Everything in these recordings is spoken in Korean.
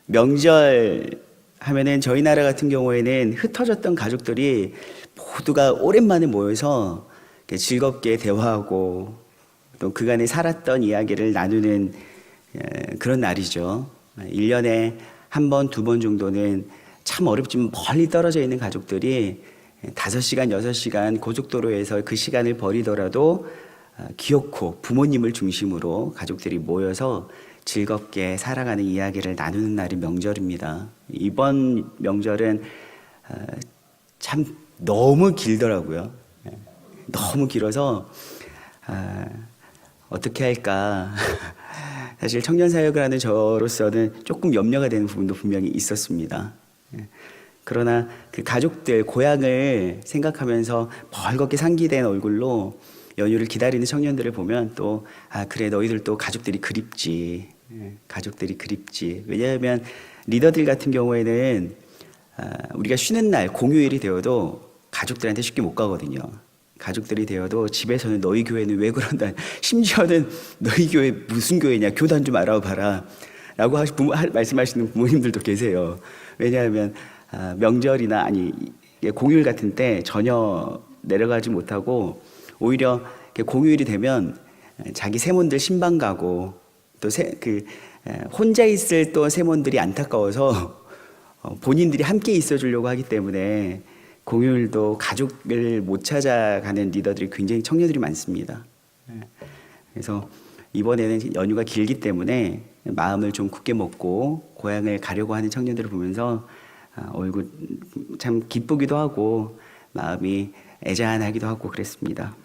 명절 하면은 저희 나라 같은 경우에는 흩어졌던 가족들이 모두가 오랜만에 모여서 즐겁게 대화하고 또 그간에 살았던 이야기를 나누는 그런 날이죠. 1년에 한 번, 두 번 정도는 참 어렵지만 멀리 떨어져 있는 가족들이 5시간, 6시간 고속도로에서 그 시간을 버리더라도 기어코 부모님을 중심으로 가족들이 모여서 즐겁게 살아가는 이야기를 나누는 날이 명절입니다. 이번 명절은 참 너무 길더라고요. 너무 길어서 어떻게 할까. 사실 청년사역을 하는 저로서는 조금 염려가 되는 부분도 분명히 있었습니다. 그러나 그 가족들, 고향을 생각하면서 벌겋게 상기된 얼굴로 연휴를 기다리는 청년들을 보면 또, 그래, 너희들 또 가족들이 그립지. 가족들이 그립지. 왜냐하면 리더들 같은 경우에는 우리가 쉬는 날, 공휴일이 되어도 가족들한테 쉽게 못 가거든요. 가족들이 되어도 집에서는 너희 교회는 왜 그런다. 심지어는 너희 교회 무슨 교회냐. 교단 좀 알아봐라. 라고 말씀하시는 부모님들도 계세요. 왜냐하면 명절이나 공휴일 같은 때 전혀 내려가지 못하고 오히려 공휴일이 되면 자기 세몬들 신방 가고 또 혼자 있을 또 세몬들이 안타까워서 본인들이 함께 있어 주려고 하기 때문에 공휴일도 가족을 못 찾아가는 리더들이 굉장히 청년들이 많습니다. 그래서 이번에는 연휴가 길기 때문에 마음을 좀 굳게 먹고 고향을 가려고 하는 청년들을 보면서 얼굴 참 기쁘기도 하고 마음이 애잔하기도 하고 그랬습니다.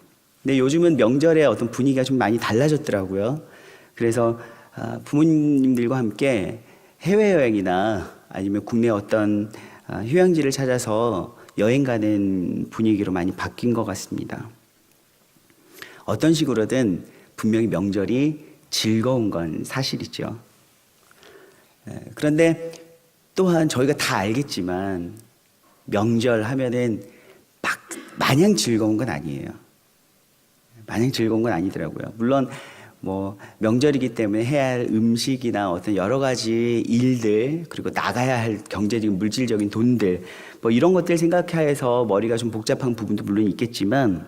근데 요즘은 명절에 어떤 분위기가 좀 많이 달라졌더라고요. 그래서 부모님들과 함께 해외여행이나 아니면 국내 어떤 휴양지를 찾아서 여행 가는 분위기로 많이 바뀐 것 같습니다. 어떤 식으로든 분명히 명절이 즐거운 건 사실이죠. 그런데 또한 저희가 다 알겠지만 명절 하면은 마냥 즐거운 건 아니에요. 마냥 즐거운 건 아니더라고요. 물론 명절이기 때문에 해야 할 음식이나 어떤 여러 가지 일들, 그리고 나가야 할 경제적인 물질적인 돈들, 이런 것들 생각해서 머리가 좀 복잡한 부분도 물론 있겠지만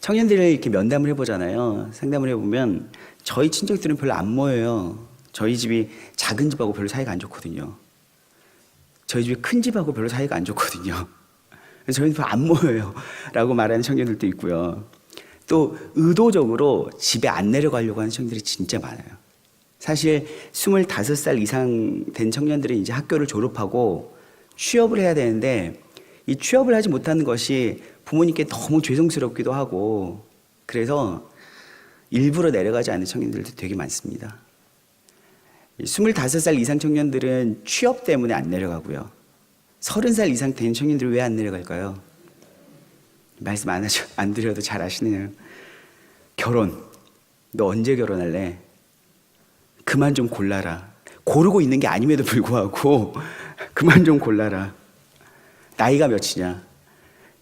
청년들을 이렇게 면담을 해보잖아요. 상담을 해보면 저희 친척들은 별로 안 모여요. 저희 집이 작은 집하고 별로 사이가 안 좋거든요. 저희 집이 큰 집하고 별로 사이가 안 좋거든요. 그래서 저희는 별로 안 모여요. 라고 말하는 청년들도 있고요. 또 의도적으로 집에 안 내려가려고 하는 청년들이 진짜 많아요. 사실 25살 이상 된 청년들은 이제 학교를 졸업하고 취업을 해야 되는데 이 취업을 하지 못하는 것이 부모님께 너무 죄송스럽기도 하고 그래서 일부러 내려가지 않는 청년들도 되게 많습니다. 25살 이상 청년들은 취업 때문에 안 내려가고요. 30살 이상 된 청년들은 왜 안 내려갈까요? 말씀 안 드려도 잘 아시네요. 결혼. 너 언제 결혼할래? 그만 좀 골라라. 고르고 있는 게 아님에도 불구하고 그만 좀 골라라. 나이가 몇이냐?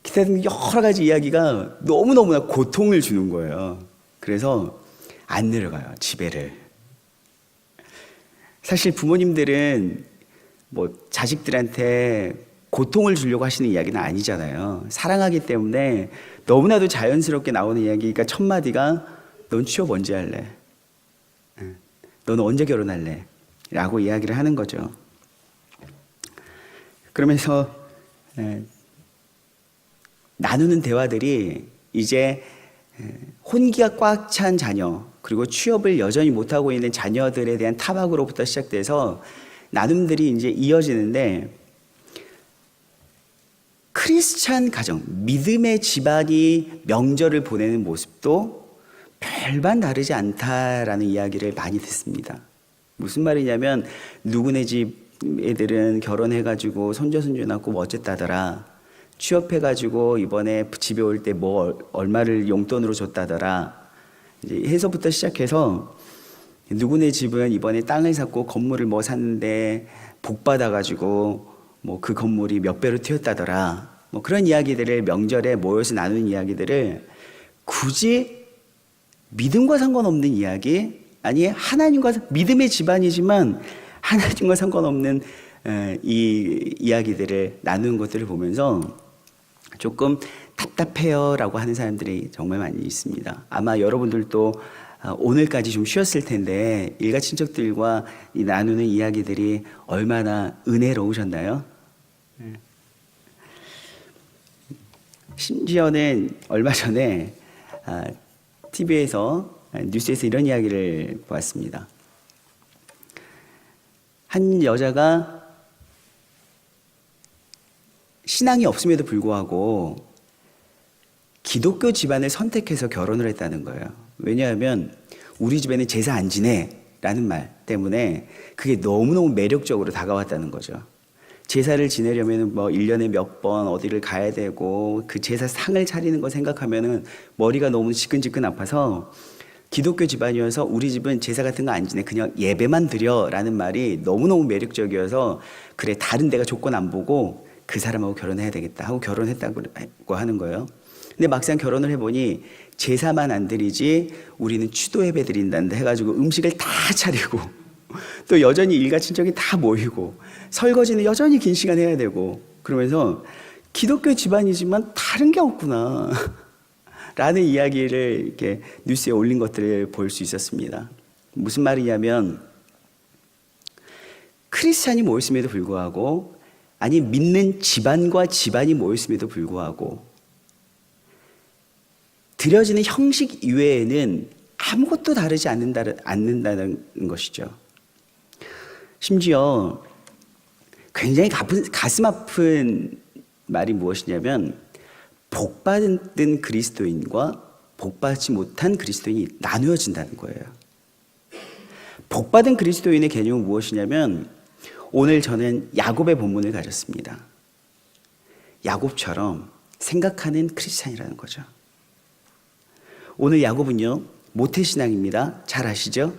기타 등 여러 가지 이야기가 너무너무나 고통을 주는 거예요. 그래서 안 내려가요, 집에를. 사실 부모님들은 자식들한테 고통을 주려고 하시는 이야기는 아니잖아요. 사랑하기 때문에 너무나도 자연스럽게 나오는 이야기가 첫 마디가 넌 취업 언제 할래? 넌 언제 결혼할래? 라고 이야기를 하는 거죠. 그러면서 나누는 대화들이 이제 혼기가 꽉 찬 자녀 그리고 취업을 여전히 못하고 있는 자녀들에 대한 타박으로부터 시작돼서 나눔들이 이제 이어지는데 크리스찬 가정, 믿음의 집안이 명절을 보내는 모습도 별반 다르지 않다라는 이야기를 많이 듣습니다. 무슨 말이냐면 누구네 집 애들은 결혼해가지고 손주 낳고 어쨌다더라. 취업해가지고 이번에 집에 올 때 얼마를 용돈으로 줬다더라. 이제 해서부터 시작해서 누구네 집은 이번에 땅을 샀고 건물을 샀는데 복 받아가지고 그 건물이 몇 배로 튀었다더라. 그런 이야기들을 명절에 모여서 나누는 이야기들을 굳이 믿음과 상관없는 이야기, 아니 하나님과 믿음의 집안이지만 하나님과 상관없는 이 이야기들을 나누는 것들을 보면서 조금 답답해요라고 하는 사람들이 정말 많이 있습니다. 아마 여러분들도 오늘까지 좀 쉬었을 텐데 일가 친척들과 나누는 이야기들이 얼마나 은혜로우셨나요? 심지어는 얼마 전에 TV에서 뉴스에서 이런 이야기를 보았습니다. 한 여자가 신앙이 없음에도 불구하고 기독교 집안을 선택해서 결혼을 했다는 거예요. 왜냐하면 우리 집에는 제사 안 지내 라는 말 때문에 그게 너무너무 매력적으로 다가왔다는 거죠. 제사를 지내려면 뭐 1년에 몇 번 어디를 가야 되고 그 제사 상을 차리는 거 생각하면은 머리가 너무 지끈지끈 아파서 기독교 집안이어서 우리 집은 제사 같은 거 안 지내 그냥 예배만 드려 라는 말이 너무너무 매력적이어서 그래 다른 데가 조건 안 보고 그 사람하고 결혼해야 되겠다 하고 결혼했다고 하는 거예요. 근데 막상 결혼을 해보니 제사만 안 드리지 우리는 추도 예배 드린다는데 해가지고 음식을 다 차리고 또 여전히 일가 친척이 다 모이고 설거지는 여전히 긴 시간 해야 되고 그러면서 기독교 집안이지만 다른 게 없구나 라는 이야기를 이렇게 뉴스에 올린 것들을 볼 수 있었습니다. 무슨 말이냐면 크리스찬이 모였음에도 불구하고 아니 믿는 집안과 집안이 모였음에도 불구하고 드려지는 형식 이외에는 아무것도 다르지 않는다는 것이죠. 심지어 굉장히 가슴 아픈 말이 무엇이냐면 복받은 그리스도인과 복받지 못한 그리스도인이 나누어진다는 거예요. 복받은 그리스도인의 개념은 무엇이냐면 오늘 저는 야곱의 본문을 가졌습니다. 야곱처럼 생각하는 크리스찬이라는 거죠. 오늘 야곱은요 모태신앙입니다. 잘 아시죠?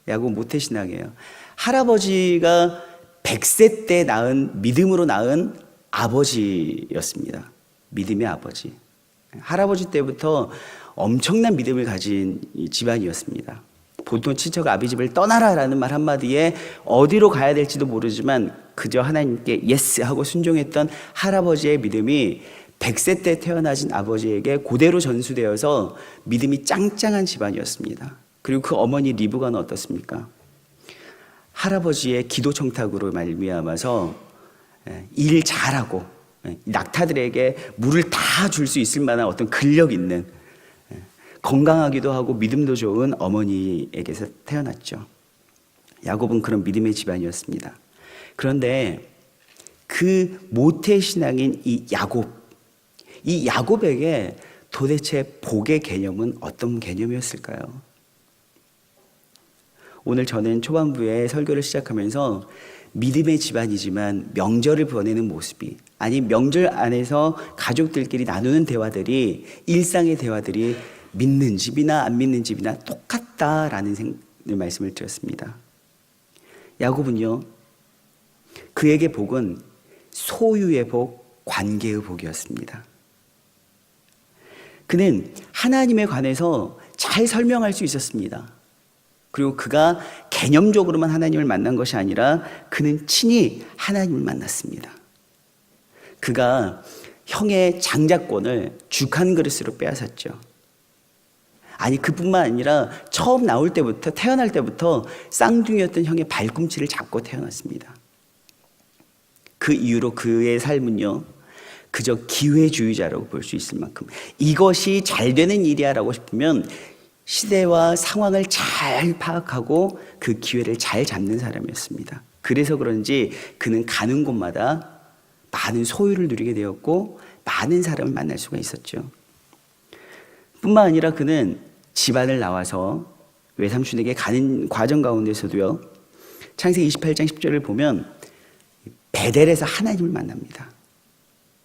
야곱 모태신앙이에요. 할아버지가 100세 때 낳은 믿음으로 낳은 아버지였습니다. 믿음의 아버지. 할아버지 때부터 엄청난 믿음을 가진 집안이었습니다. 보통 친척 아비집을 떠나라라는 말 한마디에 어디로 가야 될지도 모르지만 그저 하나님께 예스 하고 순종했던 할아버지의 믿음이 100세 때 태어나신 아버지에게 그대로 전수되어서 믿음이 짱짱한 집안이었습니다. 그리고 그 어머니 리브가는 어떻습니까? 할아버지의 기도 청탁으로 말미암아서 일 잘하고 낙타들에게 물을 다 줄 수 있을 만한 어떤 근력 있는 건강하기도 하고 믿음도 좋은 어머니에게서 태어났죠. 야곱은 그런 믿음의 집안이었습니다. 그런데 그 모태신앙인 이 야곱에게 도대체 복의 개념은 어떤 개념이었을까요? 오늘 저는 초반부에 설교를 시작하면서 믿음의 집안이지만 명절을 보내는 모습이 아니 명절 안에서 가족들끼리 나누는 대화들이 일상의 대화들이 믿는 집이나 안 믿는 집이나 똑같다라는 말씀을 드렸습니다. 야곱은요 그에게 복은 소유의 복, 관계의 복이었습니다. 그는 하나님에 관해서 잘 설명할 수 있었습니다. 그리고 그가 개념적으로만 하나님을 만난 것이 아니라 그는 친히 하나님을 만났습니다. 그가 형의 장자권을 죽한 그릇으로 빼앗았죠. 아니 그뿐만 아니라 처음 태어날 때부터 쌍둥이였던 형의 발꿈치를 잡고 태어났습니다. 그 이후로 그의 삶은요 그저 기회주의자라고 볼 수 있을 만큼 이것이 잘 되는 일이야라고 싶으면 시대와 상황을 잘 파악하고 그 기회를 잘 잡는 사람이었습니다. 그래서 그런지 그는 가는 곳마다 많은 소유를 누리게 되었고 많은 사람을 만날 수가 있었죠. 뿐만 아니라 그는 집안을 나와서 외삼촌에게 가는 과정 가운데서도요 창세기 28장 10절을 보면 베델에서 하나님을 만납니다.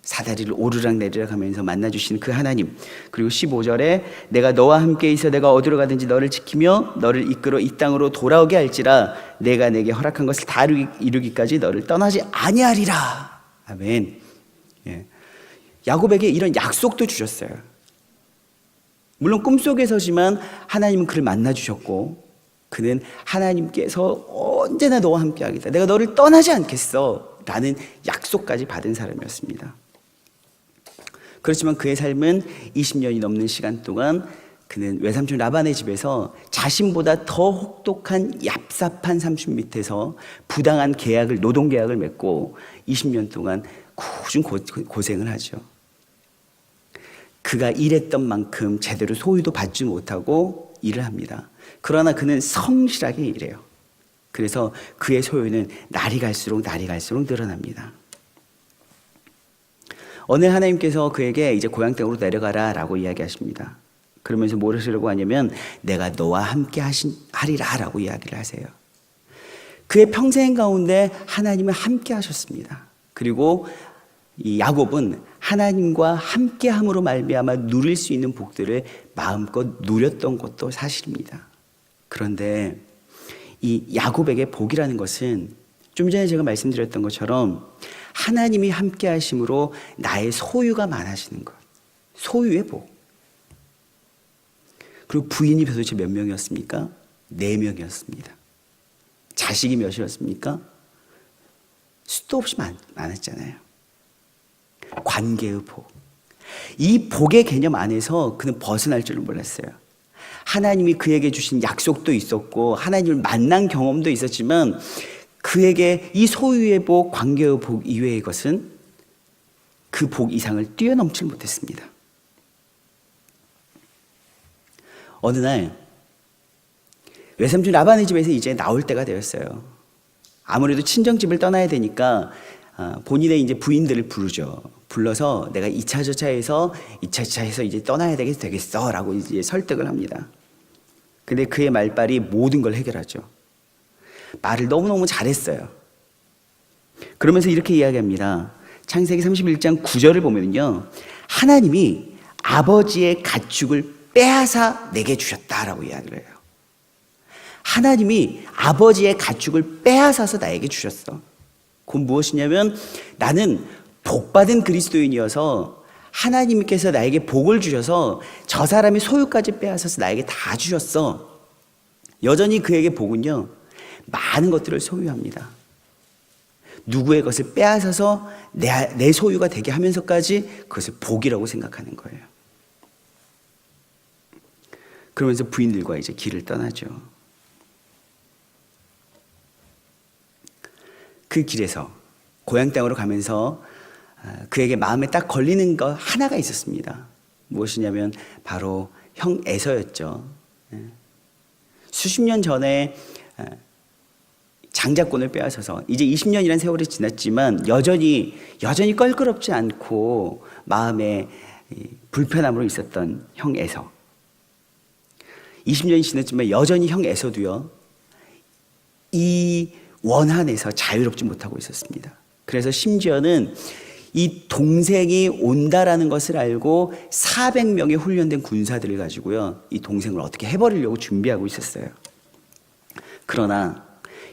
사다리를 오르락 내리락 하면서 만나주시는 그 하나님. 그리고 15절에 내가 너와 함께 있어 내가 어디로 가든지 너를 지키며 너를 이끌어 이 땅으로 돌아오게 할지라 내가 내게 허락한 것을 다 이루기까지 너를 떠나지 아니하리라. 아멘. 예. 야곱에게 이런 약속도 주셨어요. 물론 꿈속에서지만 하나님은 그를 만나주셨고 그는 하나님께서 언제나 너와 함께 하겠다, 내가 너를 떠나지 않겠어 라는 약속까지 받은 사람이었습니다. 그렇지만 그의 삶은 20년이 넘는 시간 동안 그는 외삼촌 라반의 집에서 자신보다 더 혹독한 얍삽한 삼촌 밑에서 부당한 노동계약을 맺고 20년 동안 꾸준 고생을 하죠. 그가 일했던 만큼 제대로 소유도 받지 못하고 일을 합니다. 그러나 그는 성실하게 일해요. 그래서 그의 소유는 날이 갈수록 늘어납니다. 어느 하나님께서 그에게 이제 고향 땅으로 내려가라 라고 이야기하십니다. 그러면서 뭘 하시려고 하냐면 내가 너와 함께 하리라 라고 이야기를 하세요. 그의 평생 가운데 하나님은 함께 하셨습니다. 그리고 이 야곱은 하나님과 함께함으로 말미암아 누릴 수 있는 복들을 마음껏 누렸던 것도 사실입니다. 그런데 이 야곱에게 복이라는 것은 좀 전에 제가 말씀드렸던 것처럼 하나님이 함께 하심으로 나의 소유가 많아지는 것, 소유의 복. 그리고 부인이 도대체 몇 명이었습니까? 4명이었습니다. 자식이 몇이었습니까? 수도 없이 많았잖아요. 관계의 복. 이 복의 개념 안에서 그는 벗어날 줄은 몰랐어요. 하나님이 그에게 주신 약속도 있었고 하나님을 만난 경험도 있었지만 그에게 이 소유의 복, 관계의 복 이외의 것은 그 복 이상을 뛰어넘지 못했습니다. 어느 날 외삼촌 라반의 집에서 이제 나올 때가 되었어요. 아무래도 친정집을 떠나야 되니까 본인의 이제 부인들을 부르죠. 불러서 내가 2차 저차해서 2차 저차해서 이제 떠나야 되겠어 라고 이제 설득을 합니다. 근데 그의 말발이 모든 걸 해결하죠. 말을 너무너무 잘했어요. 그러면서 이렇게 이야기합니다. 창세기 31장 9절을 보면요, 하나님이 아버지의 가축을 빼앗아 내게 주셨다라고 이야기를 해요. 하나님이 아버지의 가축을 빼앗아서 나에게 주셨어. 그건 무엇이냐면 나는 복받은 그리스도인이어서 하나님께서 나에게 복을 주셔서 저 사람의 소유까지 빼앗아서 나에게 다 주셨어. 여전히 그에게 복은요, 많은 것들을 소유합니다. 누구의 것을 빼앗아서 내 소유가 되게 하면서까지 그것을 복이라고 생각하는 거예요. 그러면서 부인들과 이제 길을 떠나죠. 그 길에서 고향 땅으로 가면서 그에게 마음에 딱 걸리는 거 하나가 있었습니다. 무엇이냐면 바로 형 에서였죠. 수십 년 전에 장자권을 빼앗아서 이제 20년이라는 세월이 지났지만 여전히 껄끄럽지 않고 마음에 불편함으로 있었던 형 에서. 20년이 지났지만 여전히 형 에서도요, 이 원한에서 자유롭지 못하고 있었습니다. 그래서 심지어는 이 동생이 온다라는 것을 알고 400명의 훈련된 군사들을 가지고요, 이 동생을 어떻게 해버리려고 준비하고 있었어요. 그러나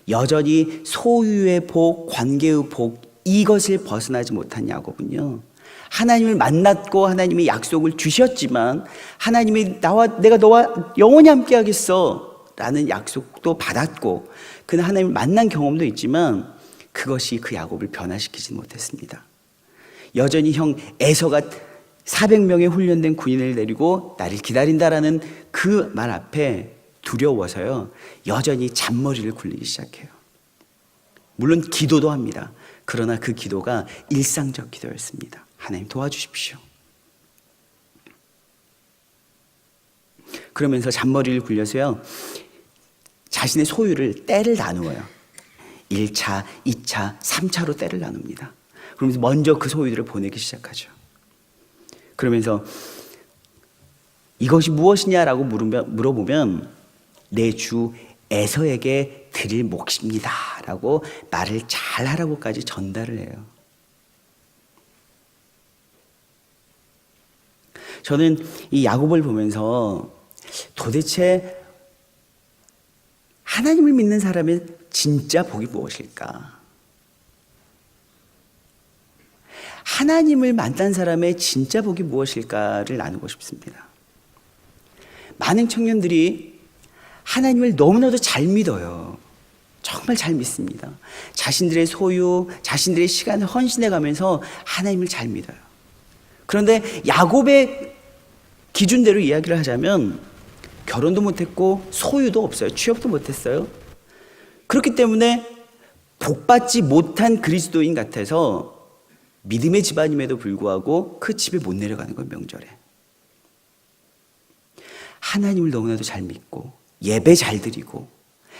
여전히 소유의 복, 관계의 복, 이것을 벗어나지 못한 야곱은요, 하나님을 만났고 하나님의 약속을 주셨지만 하나님이 내가 너와 영원히 함께 하겠어 라는 약속도 받았고 그는 하나님을 만난 경험도 있지만 그것이 그 야곱을 변화시키지 못했습니다. 여전히 형 에서가 400명의 훈련된 군인을 데리고 나를 기다린다라는 그 말 앞에 두려워서요, 여전히 잔머리를 굴리기 시작해요. 물론 기도도 합니다. 그러나 그 기도가 일상적 기도였습니다. 하나님 도와주십시오. 그러면서 잔머리를 굴려서요, 자신의 소유를 때를 나누어요. 1차, 2차, 3차로 때를 나눕니다. 그러면서 먼저 그 소유들을 보내기 시작하죠. 그러면서 이것이 무엇이냐라고 물어보면 내 주 에서에게 드릴 몫입니다 라고 말을 잘하라고까지 전달을 해요. 저는 이 야곱을 보면서 도대체 하나님을 믿는 사람의 진짜 복이 무엇일까? 하나님을 만난 사람의 진짜 복이 무엇일까를 나누고 싶습니다. 많은 청년들이 하나님을 너무나도 잘 믿어요. 정말 잘 믿습니다. 자신들의 소유, 자신들의 시간을 헌신해 가면서 하나님을 잘 믿어요. 그런데 야곱의 기준대로 이야기를 하자면 결혼도 못했고 소유도 없어요. 취업도 못했어요. 그렇기 때문에 복받지 못한 그리스도인 같아서 믿음의 집안임에도 불구하고 그 집에 못 내려가는 건 명절에. 하나님을 너무나도 잘 믿고 예배 잘 드리고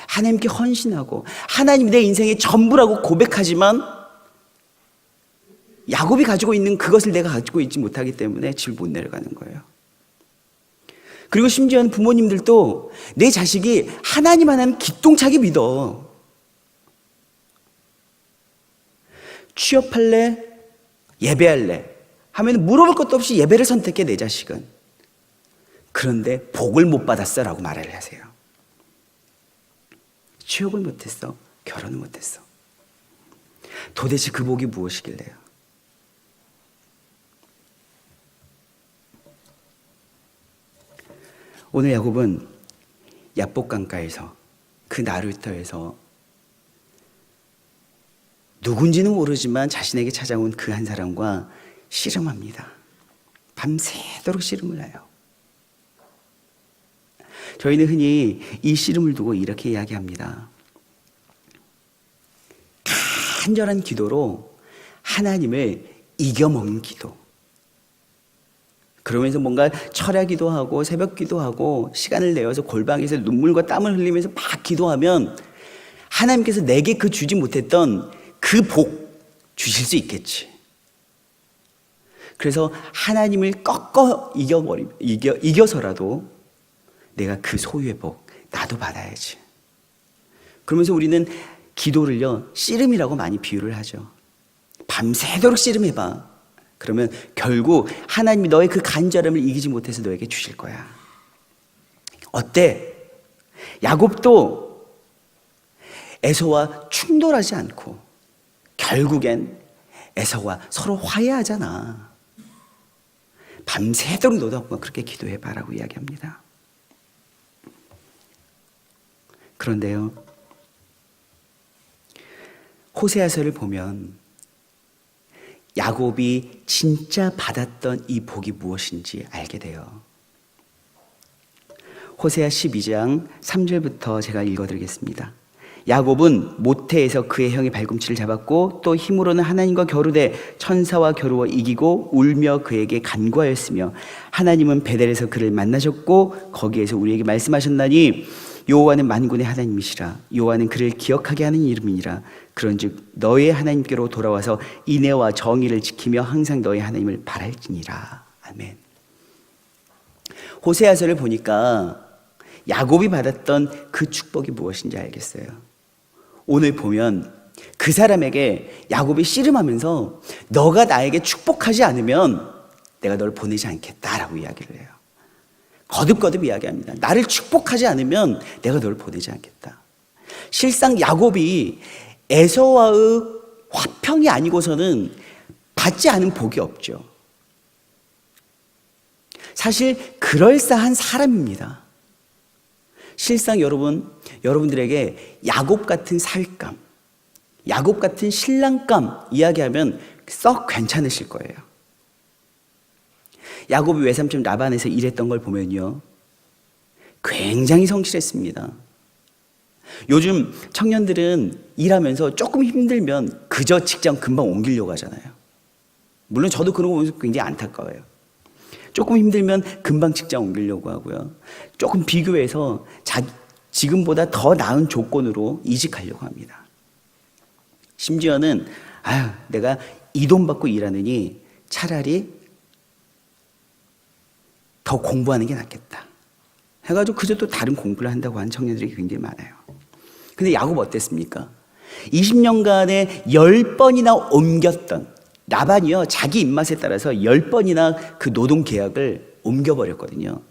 하나님께 헌신하고 하나님 내 인생의 전부라고 고백하지만 야곱이 가지고 있는 그것을 내가 가지고 있지 못하기 때문에 집을 못 내려가는 거예요. 그리고 심지어는 부모님들도 내 자식이 하나님 하나는 기똥차게 믿어. 취업할래? 예배할래? 하면 물어볼 것도 없이 예배를 선택해 내 자식은. 그런데 복을 못 받았어 라고 말을 하세요. 취업을 못했어. 결혼을 못했어. 도대체 그 복이 무엇이길래요? 오늘 야곱은 야복 강가에서 그 나루터에서 누군지는 모르지만 자신에게 찾아온 그 한 사람과 씨름합니다. 밤새도록 씨름을 해요. 저희는 흔히 이 씨름을 두고 이렇게 이야기합니다. 간절한 기도로 하나님을 이겨먹는 기도. 그러면서 뭔가 철야 기도하고 새벽 기도하고 시간을 내어서 골방에서 눈물과 땀을 흘리면서 막 기도하면 하나님께서 내게 그 주지 못했던 그 복 주실 수 있겠지. 그래서 하나님을 꺾어 이겨서라도 내가 그 소유의 복 나도 받아야지. 그러면서 우리는 기도를요 씨름이라고 많이 비유를 하죠. 밤새도록 씨름해봐. 그러면 결국 하나님이 너의 그 간절함을 이기지 못해서 너에게 주실 거야. 어때? 야곱도 에서와 충돌하지 않고 결국엔 에서와 서로 화해하잖아. 밤새도록 너도 한번 그렇게 기도해봐라고 이야기합니다. 그런데요, 호세아서를 보면 야곱이 진짜 받았던 이 복이 무엇인지 알게 돼요. 호세아 12장 3절부터 제가 읽어드리겠습니다. 야곱은 모태에서 그의 형의 발꿈치를 잡았고 또 힘으로는 하나님과 겨루되 천사와 겨루어 이기고 울며 그에게 간구하였으며 하나님은 베델에서 그를 만나셨고 거기에서 우리에게 말씀하셨나니 여호와는 만군의 하나님이시라. 여호와는 그를 기억하게 하는 이름이니라. 그런즉 너의 하나님께로 돌아와서 인애와 정의를 지키며 항상 너의 하나님을 바랄지니라. 아멘. 호세아서를 보니까 야곱이 받았던 그 축복이 무엇인지 알겠어요. 오늘 보면 그 사람에게 야곱이 씨름하면서 너가 나에게 축복하지 않으면 내가 널 보내지 않겠다라고 이야기를 해요. 거듭거듭 이야기합니다. 나를 축복하지 않으면 내가 너를 보내지 않겠다. 실상 야곱이 에서와의 화평이 아니고서는 받지 않은 복이 없죠. 사실 그럴싸한 사람입니다. 실상 여러분들에게 야곱 같은 사윗감, 야곱 같은 신랑감 이야기하면 썩 괜찮으실 거예요. 야곱이 외삼촌 라반에서 일했던 걸 보면요, 굉장히 성실했습니다. 요즘 청년들은 일하면서 조금 힘들면 그저 직장 금방 옮기려고 하잖아요. 물론 저도 그런 거 보면서 굉장히 안타까워요. 조금 힘들면 금방 직장 옮기려고 하고요. 조금 비교해서 지금보다 더 나은 조건으로 이직하려고 합니다. 심지어는 내가 이 돈 받고 일하느니 차라리 더 공부하는 게 낫겠다 해가지고 그저 또 다른 공부를 한다고 하는 청년들이 굉장히 많아요. 근데 야곱 어땠습니까? 20년간에 10번이나 옮겼던 라반이요, 자기 입맛에 따라서 10번이나 그 노동 계약을 옮겨버렸거든요.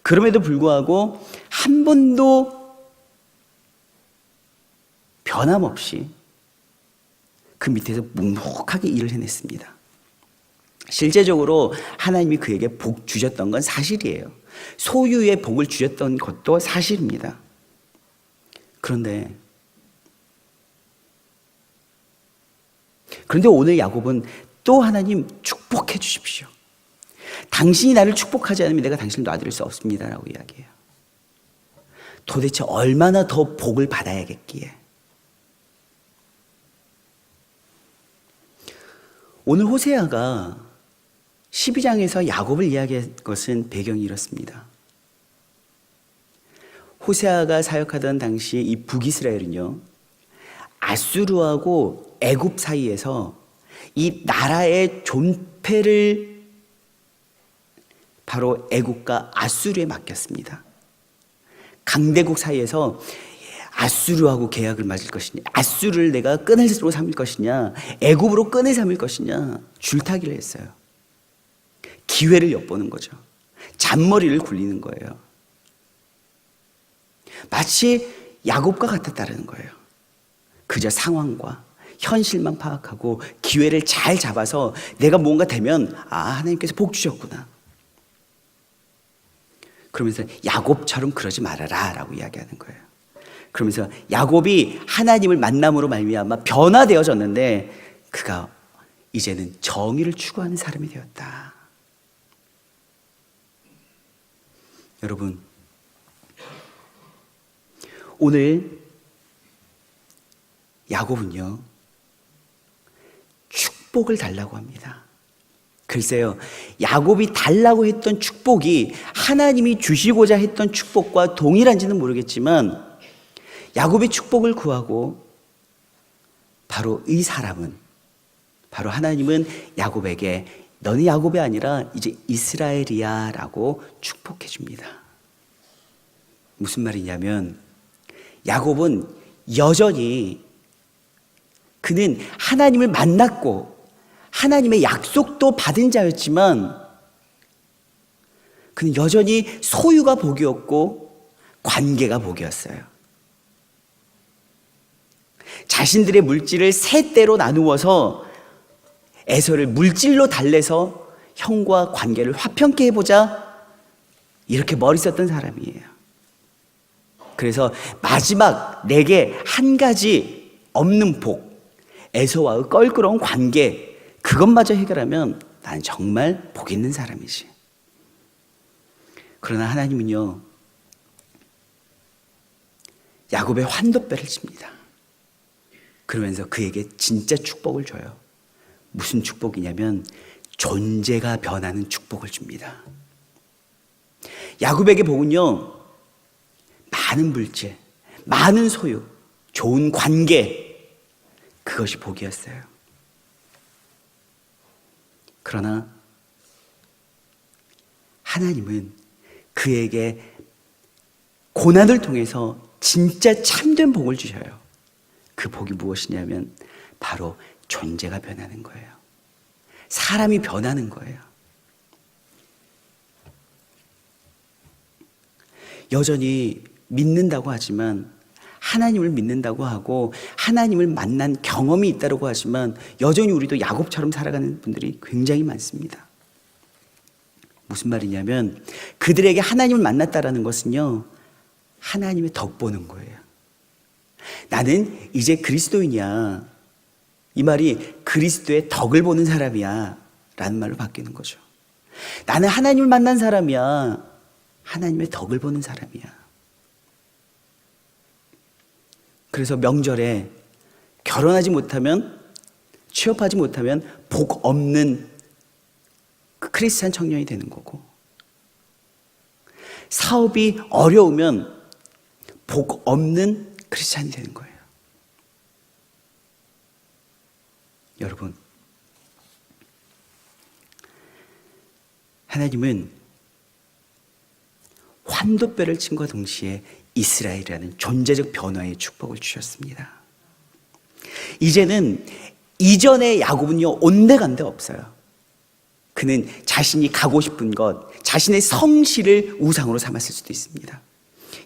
그럼에도 불구하고 한 번도 변함없이 그 밑에서 묵묵하게 일을 해냈습니다. 실제적으로 하나님이 그에게 복 주셨던 건 사실이에요. 소유의 복을 주셨던 것도 사실입니다. 그런데 오늘 야곱은 또 하나님 축복해 주십시오. 당신이 나를 축복하지 않으면 내가 당신을 놔드릴 수 없습니다 라고 이야기해요. 도대체 얼마나 더 복을 받아야겠기에. 오늘 호세아가 12장에서 야곱을 이야기한 것은 배경이 이렇습니다. 호세아가 사역하던 당시 이 북이스라엘은요, 아수르하고 애굽 사이에서 이 나라의 존폐를 바로 애굽과 아수르에 맡겼습니다. 강대국 사이에서 아수르하고 계약을 맺을 것이냐, 아수르를 내가 끈으로 삼을 것이냐, 애굽으로 끈을 삼을 것이냐 줄타기를 했어요. 기회를 엿보는 거죠. 잔머리를 굴리는 거예요. 마치 야곱과 같았다는 거예요. 그저 상황과 현실만 파악하고 기회를 잘 잡아서 내가 뭔가 되면 하나님께서 복 주셨구나. 그러면서 야곱처럼 그러지 말아라 라고 이야기하는 거예요. 그러면서 야곱이 하나님을 만남으로 말미암아 변화되어졌는데 그가 이제는 정의를 추구하는 사람이 되었다. 여러분, 오늘 야곱은요, 축복을 달라고 합니다. 글쎄요, 야곱이 달라고 했던 축복이 하나님이 주시고자 했던 축복과 동일한지는 모르겠지만 야곱이 축복을 구하고 바로 이 사람은, 바로 하나님은 야곱에게 너는 야곱이 아니라 이제 이스라엘이야 라고 축복해 줍니다. 무슨 말이냐면 야곱은 여전히 그는 하나님을 만났고 하나님의 약속도 받은 자였지만 그는 여전히 소유가 복이었고 관계가 복이었어요. 자신들의 물질을 세 대로 나누어서 에서를 물질로 달래서 형과 관계를 화평케 해보자, 이렇게 머리 썼던 사람이에요. 그래서 마지막 내게 한 가지 없는 복, 에서와의 껄끄러운 관계, 그것마저 해결하면 난 정말 복 있는 사람이지. 그러나 하나님은요, 야곱의 환도뼈를 칩니다. 그러면서 그에게 진짜 축복을 줘요. 무슨 축복이냐면 존재가 변하는 축복을 줍니다. 야곱에게 복은요, 많은 물질, 많은 소유, 좋은 관계, 그것이 복이었어요. 그러나 하나님은 그에게 고난을 통해서 진짜 참된 복을 주셔요. 그 복이 무엇이냐면 바로 존재가 변하는 거예요. 사람이 변하는 거예요. 여전히 믿는다고 하지만, 하나님을 믿는다고 하고 하나님을 만난 경험이 있다고 하지만 여전히 우리도 야곱처럼 살아가는 분들이 굉장히 많습니다. 무슨 말이냐면 그들에게 하나님을 만났다라는 것은요, 하나님의 덕 보는 거예요. 나는 이제 그리스도인이야, 이 말이 그리스도의 덕을 보는 사람이야 라는 말로 바뀌는 거죠. 나는 하나님을 만난 사람이야, 하나님의 덕을 보는 사람이야. 그래서 명절에 결혼하지 못하면, 취업하지 못하면 복 없는 그 크리스찬 청년이 되는 거고, 사업이 어려우면 복 없는 크리스찬이 되는 거예요. 여러분, 하나님은 환도뼈를 침과 동시에 이스라엘이라는 존재적 변화의 축복을 주셨습니다. 이제는 이전의 야곱은요, 온데간데 없어요. 그는 자신이 가고 싶은 것, 자신의 성실을 우상으로 삼았을 수도 있습니다.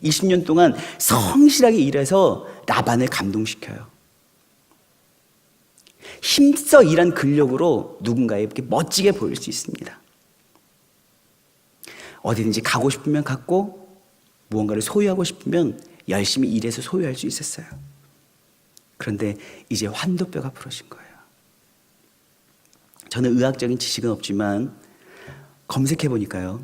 20년 동안 성실하게 일해서 라반을 감동시켜요. 힘써 일한 근력으로 누군가에게 멋지게 보일 수 있습니다. 어디든지 가고 싶으면 갔고 무언가를 소유하고 싶으면 열심히 일해서 소유할 수 있었어요. 그런데 이제 환도뼈가 부러진 거예요. 저는 의학적인 지식은 없지만 검색해 보니까요,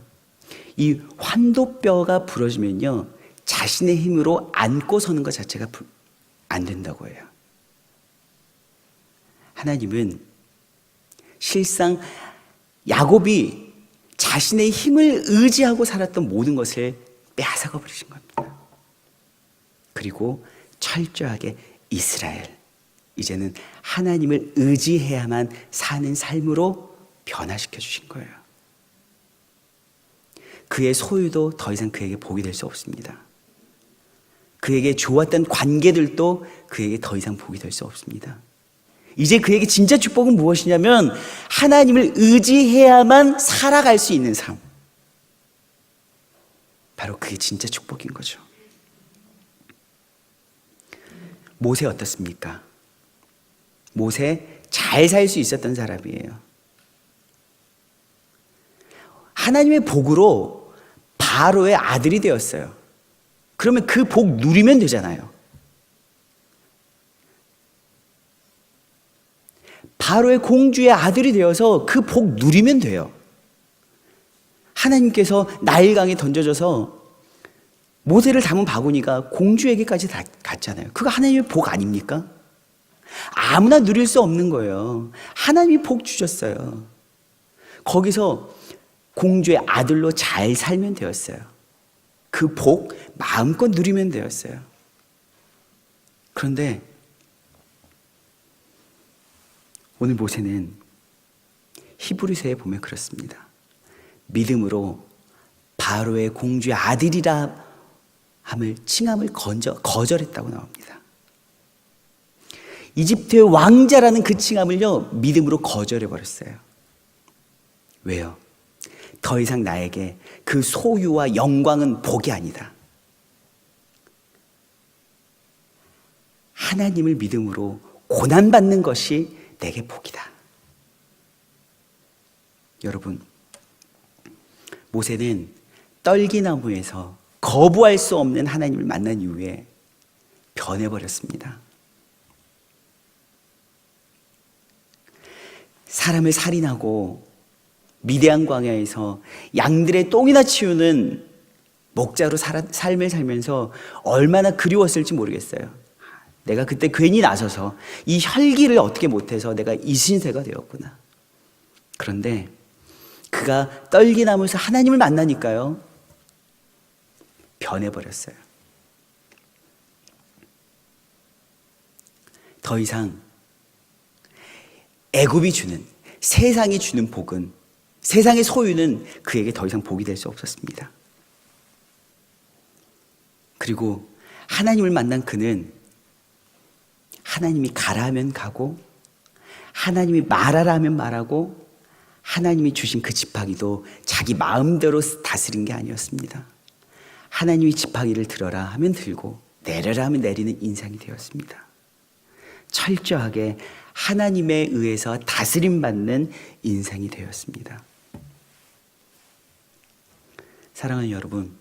이 환도뼈가 부러지면요, 자신의 힘으로 안고 서는 것 자체가 안 된다고 해요. 하나님은 실상 야곱이 자신의 힘을 의지하고 살았던 모든 것을 빼앗아가 버리신 겁니다. 그리고 철저하게 이스라엘, 이제는 하나님을 의지해야만 사는 삶으로 변화시켜 주신 거예요. 그의 소유도 더 이상 그에게 복이 될 수 없습니다. 그에게 좋았던 관계들도 그에게 더 이상 복이 될 수 없습니다. 이제 그에게 진짜 축복은 무엇이냐면 하나님을 의지해야만 살아갈 수 있는 삶. 바로 그게 진짜 축복인 거죠. 모세 어떻습니까? 모세 잘 살 수 있었던 사람이에요. 하나님의 복으로 바로의 아들이 되었어요. 그러면 그 복 누리면 되잖아요. 바로의 공주의 아들이 되어서 그 복 누리면 돼요. 하나님께서 나일강에 던져져서 모세를 담은 바구니가 공주에게까지 다 갔잖아요. 그거 하나님의 복 아닙니까? 아무나 누릴 수 없는 거예요. 하나님이 복 주셨어요. 거기서 공주의 아들로 잘 살면 되었어요. 그 복 마음껏 누리면 되었어요. 그런데 오늘 모세는 히브리서에 보면 그렇습니다. 믿음으로 바로의 공주의 아들이라 함을 칭함을 거절했다고 나옵니다. 이집트의 왕자라는 그 칭함을요, 믿음으로 거절해 버렸어요. 왜요? 더 이상 나에게 그 소유와 영광은 복이 아니다. 하나님을 믿음으로 고난받는 것이 내게 복이다. 여러분, 모세는 떨기나무에서 거부할 수 없는 하나님을 만난 이후에 변해버렸습니다. 사람을 살인하고 미대한 광야에서 양들의 똥이나 치우는 목자로 삶을 살면서 얼마나 그리웠을지 모르겠어요. 내가 그때 괜히 나서서 이 혈기를 어떻게 못해서 내가 이 신세가 되었구나. 그런데 그가 떨기나무에서 하나님을 만나니까요, 변해버렸어요. 더 이상 애굽이 주는, 세상이 주는 복은, 세상의 소유는 그에게 더 이상 복이 될 수 없었습니다. 그리고 하나님을 만난 그는 하나님이 가라 하면 가고, 하나님이 말하라 하면 말하고, 하나님이 주신 그 지팡이도 자기 마음대로 다스린 게 아니었습니다. 하나님이 지팡이를 들어라 하면 들고 내려라 하면 내리는 인생이 되었습니다. 철저하게 하나님에 의해서 다스림받는 인생이 되었습니다. 사랑하는 여러분,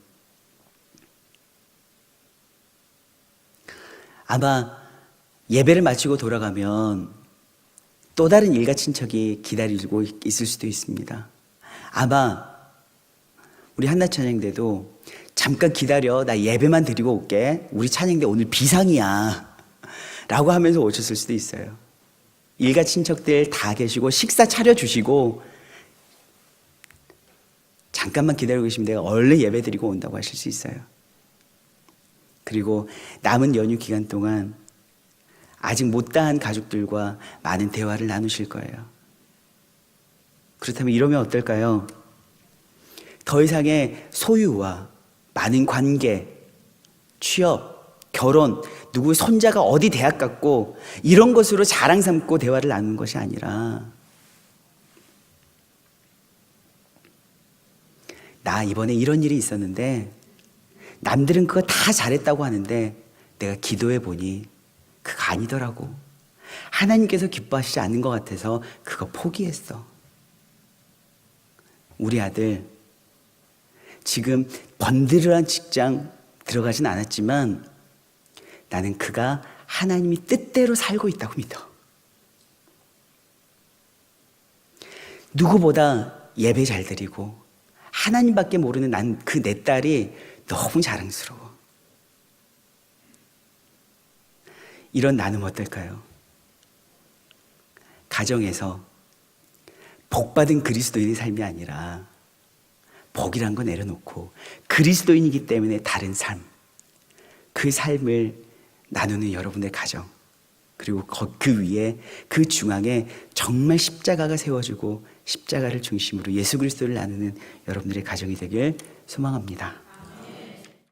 아마 예배를 마치고 돌아가면 또 다른 일가 친척이 기다리고 있을 수도 있습니다. 아마 우리 한낮 찬양대도 잠깐 기다려, 나 예배만 드리고 올게, 우리 찬양대 오늘 비상이야 라고 하면서 오셨을 수도 있어요. 일가 친척들 다 계시고 식사 차려주시고 잠깐만 기다리고 계시면 내가 얼른 예배 드리고 온다고 하실 수 있어요. 그리고 남은 연휴 기간 동안 아직 못다한 가족들과 많은 대화를 나누실 거예요. 그렇다면 이러면 어떨까요? 더 이상의 소유와 많은 관계, 취업, 결혼, 누구의 손자가 어디 대학 갔고 이런 것으로 자랑 삼고 대화를 나누는 것이 아니라, 나 이번에 이런 일이 있었는데 남들은 그거 다 잘했다고 하는데 내가 기도해 보니 그거 아니더라고. 하나님께서 기뻐하시지 않는 것 같아서 그거 포기했어. 우리 아들 지금 번들어한 직장 들어가진 않았지만 나는 그가 하나님이 뜻대로 살고 있다고 믿어. 누구보다 예배 잘 드리고 하나님밖에 모르는 그 내 딸이 너무 자랑스러워. 이런 나눔 어떨까요? 가정에서 복받은 그리스도인의 삶이 아니라 복이란 거 내려놓고 그리스도인이기 때문에 다른 삶, 그 삶을 나누는 여러분의 가정, 그리고 그 위에, 그 중앙에 정말 십자가가 세워지고 십자가를 중심으로 예수 그리스도를 나누는 여러분들의 가정이 되길 소망합니다.